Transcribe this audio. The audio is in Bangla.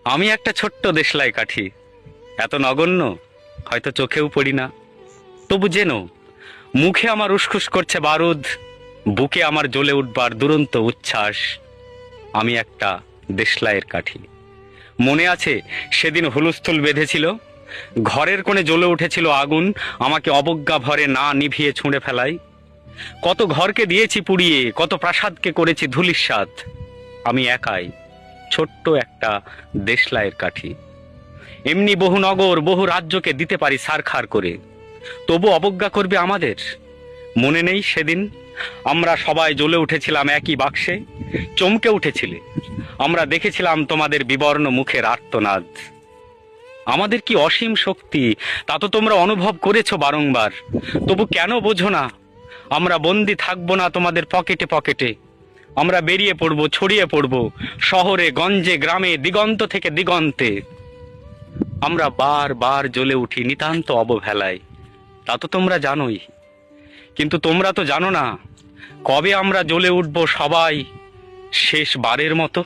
আমি একটা ছোট্ট দেশলাই কাঠি, এত নগণ্য হয়তো চোখেও পড়ি না। তবু যেন মুখে আমার উসখুস করছে বারুদ, বুকে আমার জ্বলে উঠবার দুরন্ত উচ্ছ্বাস। আমি একটা দেশলাইয়ের কাঠি। মনে আছে সেদিন হুলস্থুল বেঁধেছিল, ঘরের কোণে জ্বলে উঠেছিল আগুন, আমাকে অবজ্ঞা ভরে না নিভিয়ে ছুঁড়ে ফেলাই। কত ঘরকে দিয়েছি পুড়িয়ে, কত প্রাসাদকে করেছি ধূলিসাৎ। আমি একাই ছোট্ট একটা দেশলাইয়ের কাঠি। এমনি বহু নগর বহু রাজ্যকে দিতে পারি ছারখার করে, তবু অবজ্ঞা করবে আমাদের। মনে নেই সেদিন আমরা সবাই জ্বলে উঠেছিলাম একই বাক্সে, চমকে উঠেছিলে। আমরা দেখেছিলাম তোমাদের বিবর্ণ মুখের আর্তনাদ। আমাদের কি অসীম শক্তি তা তো তোমরা অনুভব করেছো বারংবার। তবু কেন বোঝো না? আমরা বন্দি থাকবো না তোমাদের পকেটে পকেটে। আমরা বেরিয়ে পড়বো, ছড়িয়ে পড়বো শহরে গঞ্জে গ্রামে, দিগন্ত থেকে দিগন্তে। আমরা বার বার জ্বলে উঠি নিতান্ত অবহেলায়, তা তো তোমরা জানোই। কিন্তু তোমরা তো জানো না কবে আমরা জ্বলে উঠবো সবাই শেষবারের মতো।